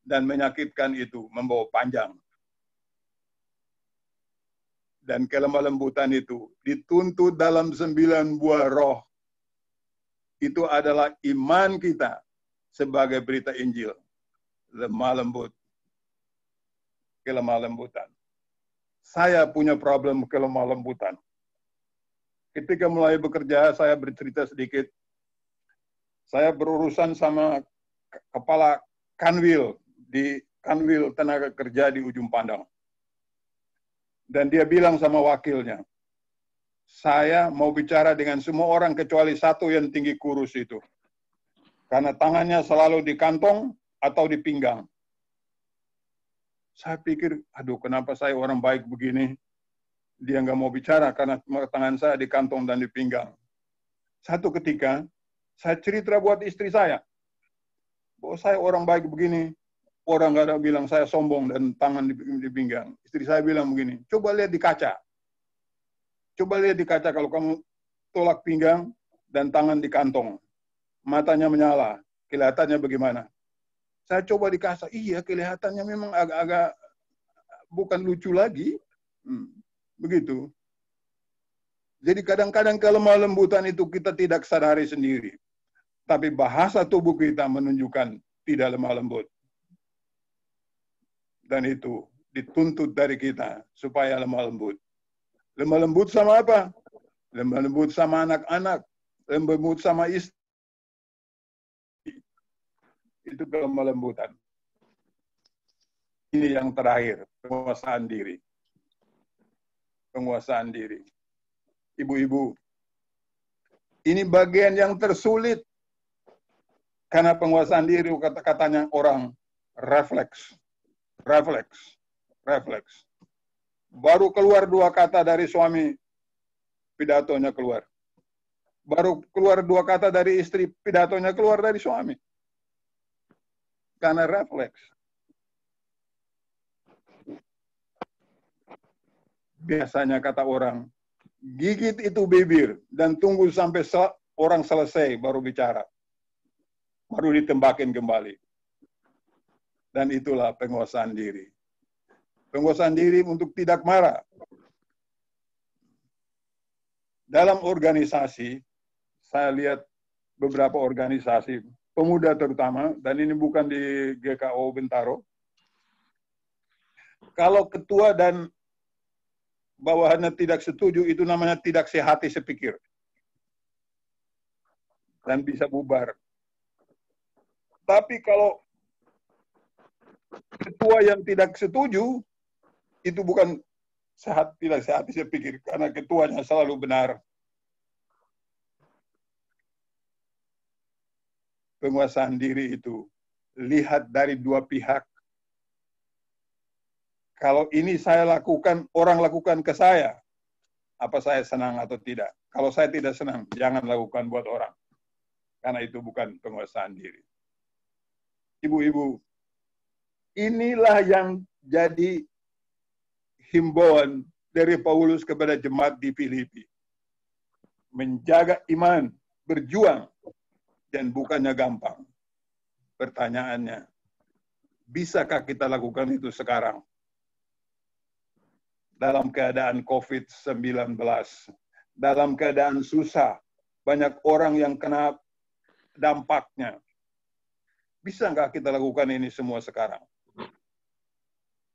Dan menyakitkan itu membawa panjang. Dan kelemah lembutan itu dituntut dalam 9 buah roh. Itu adalah iman kita sebagai berita Injil. Lemah lembut. Kelemah lembutan. Saya punya problem kelemah lembutan. Ketika mulai bekerja, saya bercerita sedikit. Saya berurusan sama kepala Kanwil di Kanwil Tenaga Kerja di Ujung Pandang. Dan dia bilang sama wakilnya, saya mau bicara dengan semua orang kecuali satu yang tinggi kurus itu. Karena tangannya selalu di kantong atau di pinggang. Saya pikir, aduh kenapa saya orang baik begini. Dia nggak mau bicara karena tangan saya di kantong dan di pinggang. Satu ketika, saya cerita buat istri saya. Bahwa saya orang baik begini. Orang nggak ada bilang saya sombong dan tangan di pinggang. Istri saya bilang begini, coba lihat di kaca. Coba lihat di kaca kalau kamu tolak pinggang dan tangan di kantong. Matanya menyala, kelihatannya bagaimana? Saya coba di kaca, iya kelihatannya memang agak-agak bukan lucu lagi. Begitu. Jadi kadang-kadang kelemah lembutan itu kita tidak sadari sendiri. Tapi bahasa tubuh kita menunjukkan tidak lemah lembut. Dan itu dituntut dari kita supaya lemah lembut. Lemah lembut sama apa? Lemah lembut sama anak-anak. Lemah lembut sama istri. Itu kelemah lembutan. Ini yang terakhir, penguasaan diri. Penguasaan diri. Ibu-ibu, ini bagian yang tersulit. Karena penguasaan diri, kata-katanya orang refleks. Refleks. Baru keluar 2 kata dari suami, pidatonya keluar. Baru keluar 2 kata dari istri, pidatonya keluar dari suami. Karena refleks. Biasanya kata orang, gigit itu bibir dan tunggu sampai orang selesai baru bicara. Baru ditembakin kembali. Dan itulah penguasaan diri. Penguasaan diri untuk tidak marah. Dalam organisasi, saya lihat beberapa organisasi pemuda terutama, dan ini bukan di GKO Bintaro, kalau ketua dan bawahannya tidak setuju, itu namanya tidak sehati sepikir. Dan bisa bubar. Tapi kalau ketua yang tidak setuju, itu bukan tidak sehati sepikir, karena ketuanya selalu benar. Penguasaan diri itu lihat dari dua pihak. Kalau ini saya lakukan, orang lakukan ke saya, apa saya senang atau tidak? Kalau saya tidak senang, jangan lakukan buat orang. Karena itu bukan penguasaan diri. Ibu-ibu, inilah yang jadi himbauan dari Paulus kepada jemaat di Filipi. Menjaga iman, berjuang, dan bukannya gampang. Pertanyaannya, bisakah kita lakukan itu sekarang? Dalam keadaan COVID-19, dalam keadaan susah, banyak orang yang kena dampaknya. Bisa nggak kita lakukan ini semua sekarang?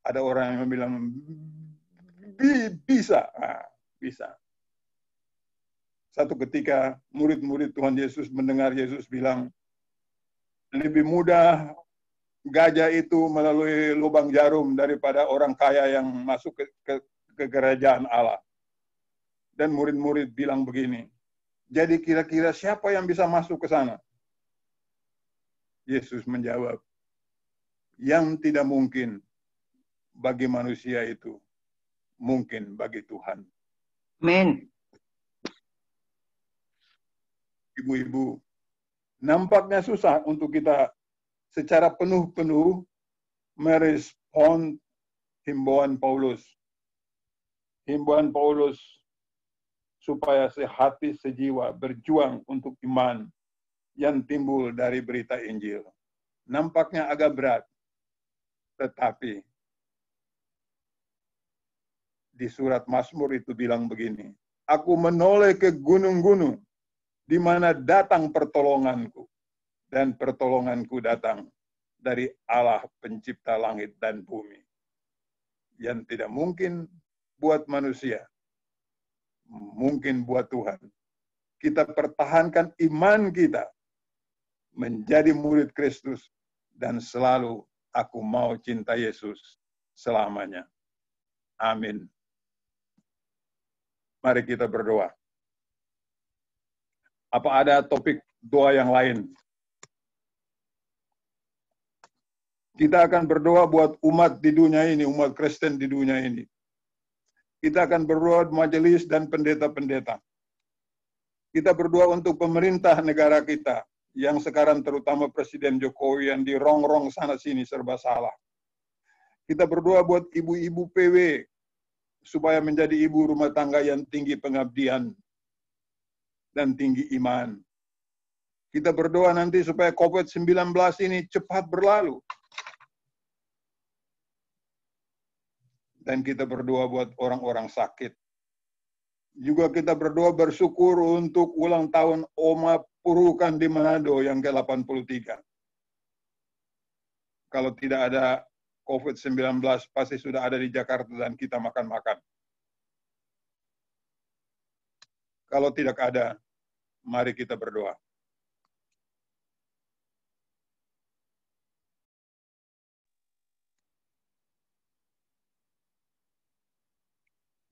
Ada orang yang bilang, bisa. Nah, bisa. Satu ketika murid-murid Tuhan Yesus mendengar Yesus bilang, lebih mudah gajah itu melalui lubang jarum daripada orang kaya yang masuk ke kerajaan Allah. Dan murid-murid bilang begini, jadi kira-kira siapa yang bisa masuk ke sana? Yesus menjawab, yang tidak mungkin bagi manusia itu mungkin bagi Tuhan. Amin. Ibu-ibu, nampaknya susah untuk kita secara penuh-penuh merespon himbauan Paulus. Himbauan Paulus supaya sehati sejiwa berjuang untuk iman yang timbul dari berita Injil. Nampaknya agak berat, tetapi di surat Mazmur itu bilang begini, aku menoleh ke gunung-gunung, di mana datang pertolonganku, dan pertolonganku datang dari Allah pencipta langit dan bumi. Yang tidak mungkin buat manusia, mungkin buat Tuhan. Kita pertahankan iman kita menjadi murid Kristus, dan selalu aku mau cinta Yesus selamanya. Amin. Mari kita berdoa. Apa ada topik doa yang lain? Kita akan berdoa buat umat di dunia ini, umat Kristen di dunia ini. Kita akan berdoa majelis dan pendeta-pendeta. Kita berdoa untuk pemerintah negara kita, yang sekarang terutama Presiden Jokowi yang dirongrong sana-sini serba salah. Kita berdoa buat ibu-ibu PW, supaya menjadi ibu rumah tangga yang tinggi pengabdian dan tinggi iman. Kita berdoa nanti supaya COVID-19 ini cepat berlalu. Dan kita berdoa buat orang-orang sakit. Juga kita berdoa bersyukur untuk ulang tahun Oma Purukan di Manado yang ke-83. Kalau tidak ada COVID-19, pasti sudah ada di Jakarta dan kita makan-makan. Kalau tidak ada, mari kita berdoa.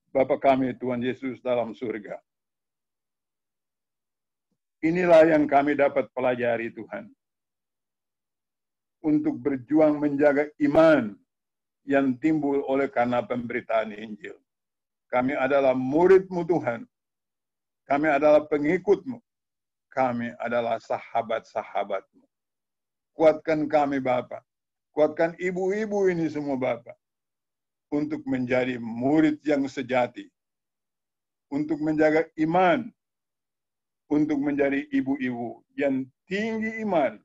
Bapa kami, Tuhan Yesus dalam surga. Inilah yang kami dapat pelajari, Tuhan. Untuk berjuang menjaga iman yang timbul oleh karena pemberitaan Injil. Kami adalah murid-Mu, Tuhan. Kami adalah pengikut-Mu. Kami adalah sahabat-sahabat-Mu. Kuatkan kami, Bapa. Kuatkan ibu-ibu ini semua, Bapa. Untuk menjadi murid yang sejati, untuk menjaga iman, untuk menjadi ibu-ibu yang tinggi iman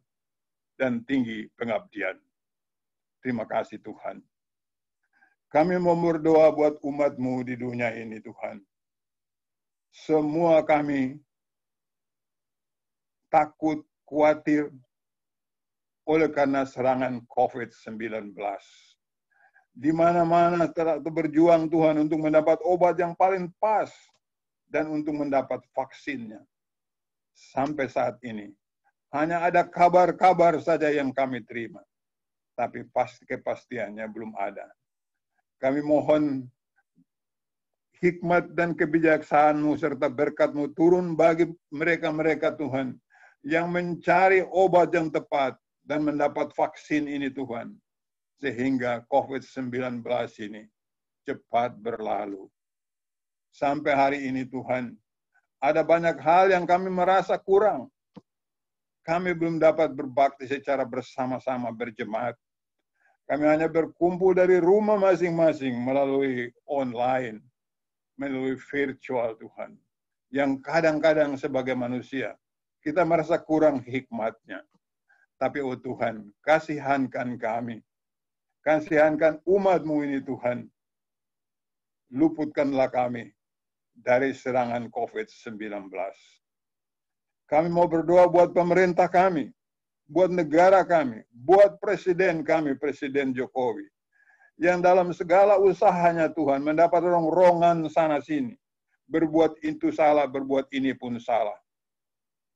dan tinggi pengabdian. Terima kasih Tuhan. Kami mau berdoa buat umat-Mu di dunia ini Tuhan. Semua kami takut, khawatir oleh karena serangan COVID-19. Di mana-mana telah berjuang Tuhan untuk mendapat obat yang paling pas dan untuk mendapat vaksinnya. Sampai saat ini, hanya ada kabar-kabar saja yang kami terima. Tapi kepastiannya belum ada. Kami mohon hikmat dan kebijaksanaan-Mu serta berkat-Mu turun bagi mereka-mereka Tuhan yang mencari obat yang tepat dan mendapat vaksin ini Tuhan. Sehingga COVID-19 ini cepat berlalu. Sampai hari ini Tuhan, ada banyak hal yang kami merasa kurang. Kami belum dapat berbakti secara bersama-sama berjemaat. Kami hanya berkumpul dari rumah masing-masing melalui online, melalui virtual Tuhan. Yang kadang-kadang sebagai manusia, kita merasa kurang hikmatnya. Tapi oh Tuhan, kasihankan kami. Kasihankan umat-Mu ini Tuhan. Luputkanlah kami dari serangan COVID-19. Kami mau berdoa buat pemerintah kami, buat negara kami, buat presiden kami, Presiden Jokowi. Yang dalam segala usahanya Tuhan mendapat rongrongan sana-sini. Berbuat itu salah, berbuat ini pun salah.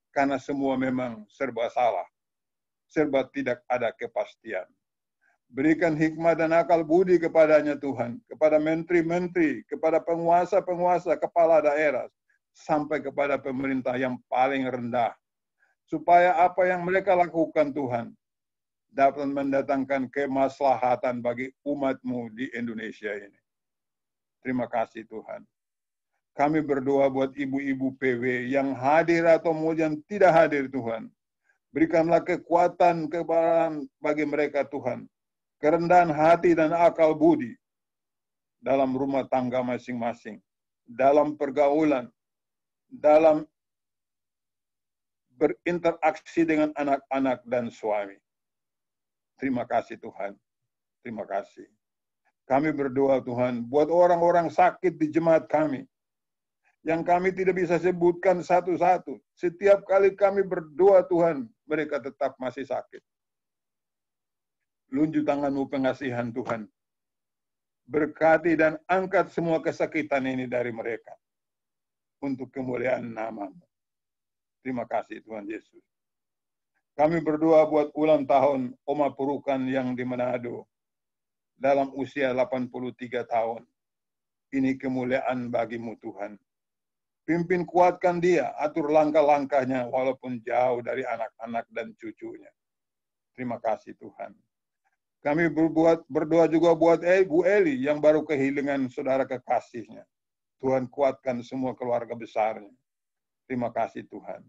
Karena semua memang serba salah. Serba tidak ada kepastian. Berikan hikmat dan akal budi kepadanya Tuhan, kepada menteri-menteri, kepada penguasa-penguasa, kepala daerah, sampai kepada pemerintah yang paling rendah. Supaya apa yang mereka lakukan Tuhan, dapat mendatangkan kemaslahatan bagi umat-Mu di Indonesia ini. Terima kasih Tuhan. Kami berdoa buat ibu-ibu PW yang hadir atau yang tidak hadir Tuhan. Berikanlah kekuatan, kebaran bagi mereka Tuhan. Kerendahan hati dan akal budi dalam rumah tangga masing-masing, dalam pergaulan, dalam berinteraksi dengan anak-anak dan suami. Terima kasih Tuhan. Terima kasih. Kami berdoa Tuhan buat orang-orang sakit di jemaat kami yang kami tidak bisa sebutkan satu-satu. Setiap kali kami berdoa Tuhan, mereka tetap masih sakit. Lunjuk tangan-Mu pengasihan Tuhan. Berkati dan angkat semua kesakitan ini dari mereka. Untuk kemuliaan nama-Mu. Terima kasih Tuhan Yesus. Kami berdoa buat ulang tahun Oma Purukan yang di Manado. Dalam usia 83 tahun. Ini kemuliaan bagi-Mu Tuhan. Pimpin kuatkan dia, atur langkah-langkahnya walaupun jauh dari anak-anak dan cucunya. Terima kasih Tuhan. Kami berdoa juga buat Bu Eli yang baru kehilangan saudara kekasihnya. Tuhan kuatkan semua keluarga besarnya. Terima kasih Tuhan.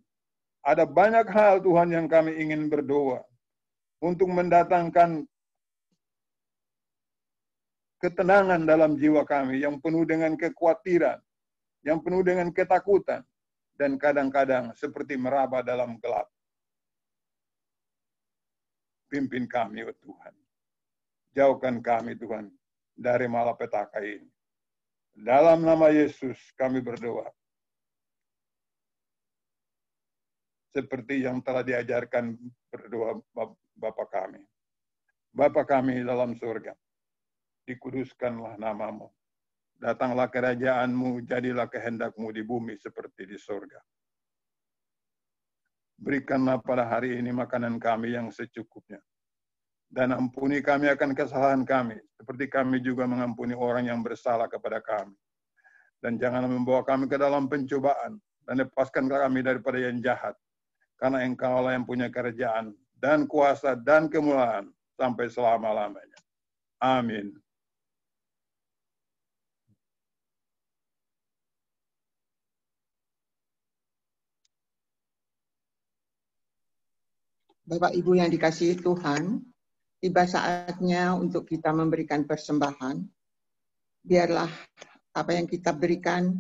Ada banyak hal Tuhan yang kami ingin berdoa untuk mendatangkan ketenangan dalam jiwa kami yang penuh dengan kekhawatiran, yang penuh dengan ketakutan, dan kadang-kadang seperti meraba dalam gelap. Pimpin kami, oh Tuhan. Jauhkan kami, Tuhan, dari malapetaka ini. Dalam nama Yesus kami berdoa. Seperti yang telah diajarkan berdoa Bapa kami. Bapa kami dalam surga, dikuduskanlah nama-Mu. Datanglah kerajaan-Mu, jadilah kehendak-Mu di bumi seperti di surga. Berikanlah pada hari ini makanan kami yang secukupnya. Dan ampuni kami akan kesalahan kami, seperti kami juga mengampuni orang yang bersalah kepada kami. Dan janganlah membawa kami ke dalam pencobaan, dan lepaskan kami daripada yang jahat. Karena Engkau-lah yang punya kerajaan, dan kuasa, dan kemuliaan, sampai selama-lamanya. Amin. Bapak Ibu yang dikasihi Tuhan, tiba saatnya untuk kita memberikan persembahan. Biarlah apa yang kita berikan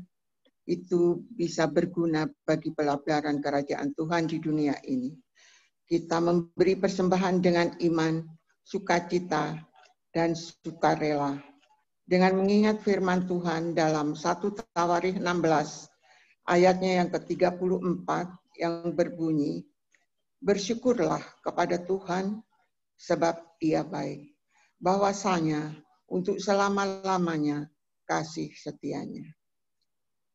itu bisa berguna bagi pelabaran kerajaan Tuhan di dunia ini. Kita memberi persembahan dengan iman, sukacita, dan sukarela. Dengan mengingat firman Tuhan dalam 1 Tawarikh 16, ayatnya yang ke-34 yang berbunyi, Bersyukurlah kepada Tuhan sebab Ia baik. Bahwasanya untuk selama-lamanya kasih setianya.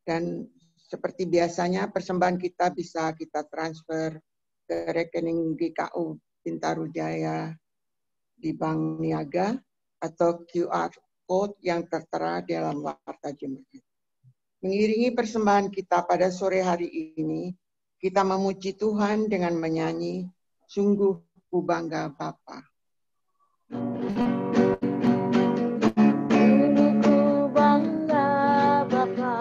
Dan seperti biasanya persembahan kita bisa kita transfer ke rekening GKU Bintaro Jaya di Bank Niaga atau QR Code yang tertera dalam Warta Jemaat. Mengiringi persembahan kita pada sore hari ini, kita memuji Tuhan dengan menyanyi, Sungguh ku bangga Bapa. Sungguh ku bangga Bapa,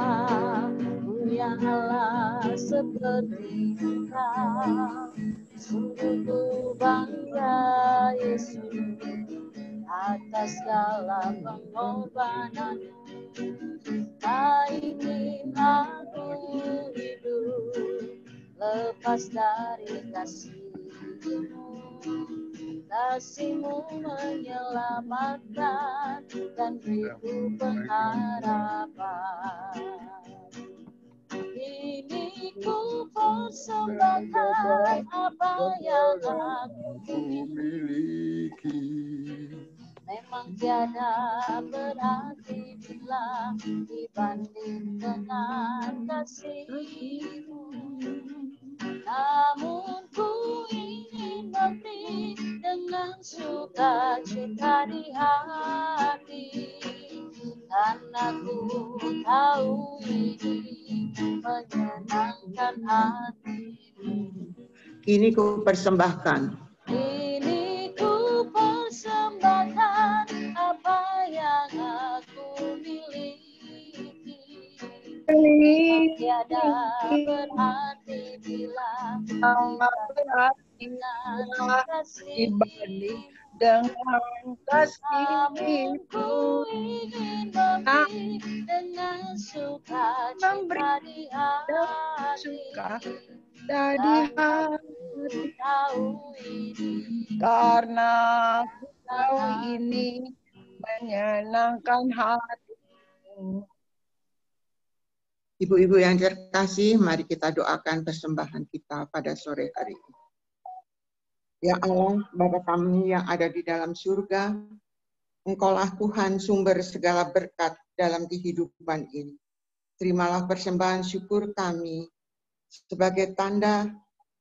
punya Allah seperti Engkau. Sungguh ku bangga Yesus, atas segala pengorbanan. Tak ingin aku hidup lepas dari kasih-Mu. Kasih-Mu menyelamatkan dan beriku pengharapan. Ini ku persembahkan apa yang aku miliki. Memang tiada berarti bila dibanding dengan kasih-Mu. Namun ku ingin memberi dengan sukacita di hati, karena ku tahu ini menyenangkan hati-Mu. Kini ku persembahkan. Kini ku persembahkan apa yang aku miliki. Tiada berarti bila dibanding dengan Namun ku kasih-Mu. ingin memberi dengan sukacita di hati. Dari hati tahu ini karena aku tahu ini menyenangkan hati-Mu. Ibu-ibu yang terkasih, mari kita doakan persembahan kita pada sore hari ini. Ya Allah, Bapa kami yang ada di dalam surga, Engkaulah Tuhan sumber segala berkat dalam kehidupan ini. Terimalah persembahan syukur kami sebagai tanda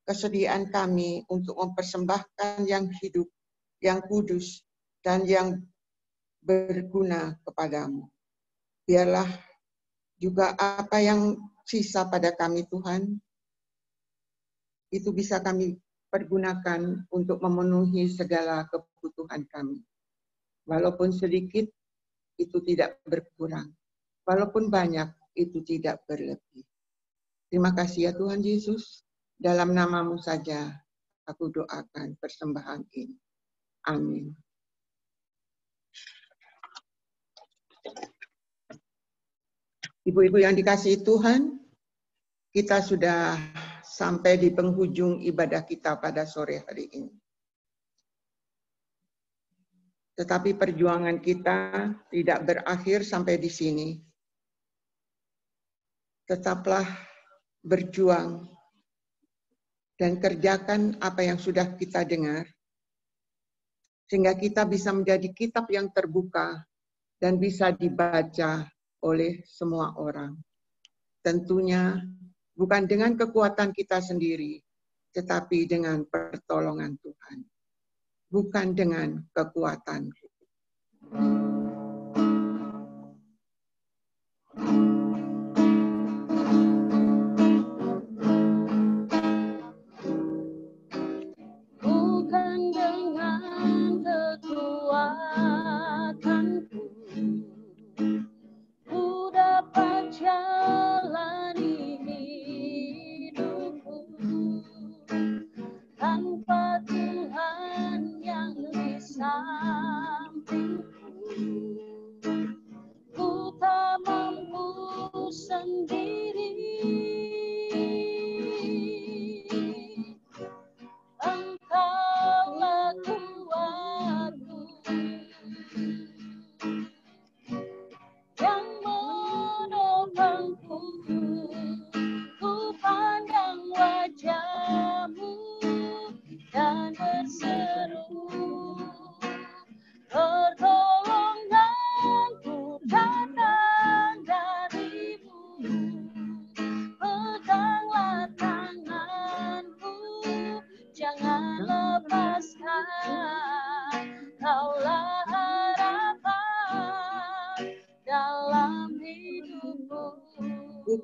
kesediaan kami untuk mempersembahkan yang hidup, yang kudus, dan yang berguna kepadamu. Biarlah juga apa yang sisa pada kami Tuhan, itu bisa kami pergunakan untuk memenuhi segala kebutuhan kami. Walaupun sedikit, itu tidak berkurang. Walaupun banyak, itu tidak berlebih. Terima kasih ya Tuhan Yesus. Dalam nama-Mu saja aku doakan persembahan ini. Amin. Ibu-ibu yang dikasihi Tuhan, kita sudah sampai di penghujung ibadah kita pada sore hari ini. Tetapi perjuangan kita tidak berakhir sampai di sini. Tetaplah berjuang dan kerjakan apa yang sudah kita dengar, sehingga kita bisa menjadi kitab yang terbuka dan bisa dibaca oleh semua orang. Tentunya bukan dengan kekuatan kita sendiri, tetapi dengan pertolongan Tuhan. Bukan dengan kekuatan. bukan dengan kekuatanku, ku dapat jalani hidupku tanpa Tuhan yang di sampingku.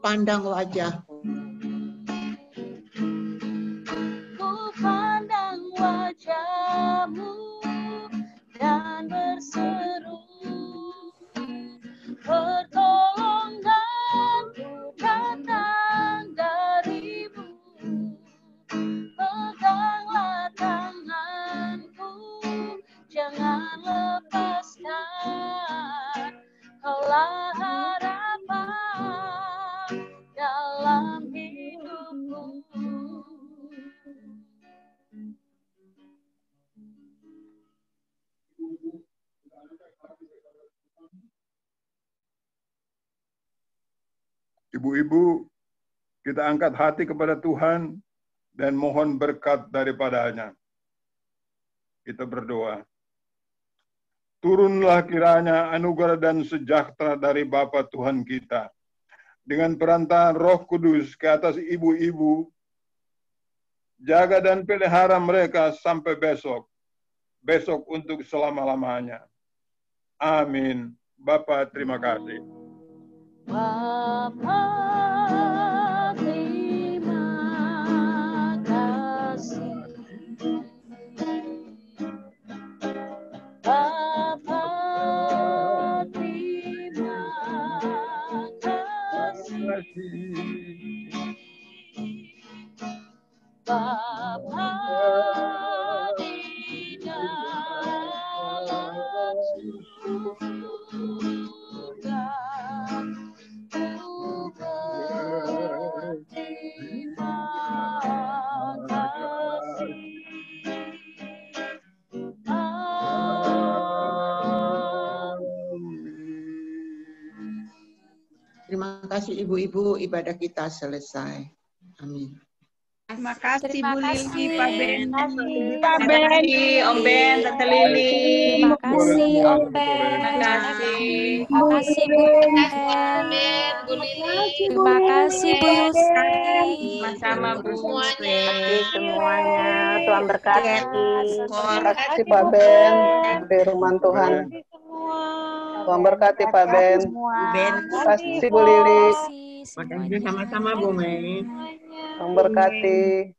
pandang wajah-Mu. Ku pandang wajah-Mu dan berseru, pertolonganku datang dari-Mu. Peganglah tanganku, jangan lepaskan. Kaulah harapan dalam hidupku. Ibu-ibu, kita angkat hati kepada Tuhan dan mohon berkat daripadanya. Kita berdoa. Turunlah kiranya anugerah dan sejahtera dari Bapa Tuhan kita, dengan perantaraan Roh Kudus ke atas ibu-ibu, jaga dan pelihara mereka sampai besok untuk selama-lamanya. Amin. Bapa, terima kasih. Bapa, terima kasih. Bapa, terima kasih. Bapa di dalam surga, ku berterima kasih. Terima kasih ibu-ibu, ibadah kita selesai. Amin. Terima kasih Terima Bu Lili, kasih. Pak Ben. Terima kasih Om Ben, Tante Lili. Terima kasih Om Terima Ben. kasih. Terima kasih Bu Ben. Terima kasih Bu Yusti. Sama-sama Bu. Kasih semuanya. Tuhan berkati. Terima kasih Pak Ben. Firman Tuhan. Tuhan berkati Pak Ben. Terima kasih Bu Lili. Terima kasih semuanya. Sama-sama Bu Mei. Tuhan berkati.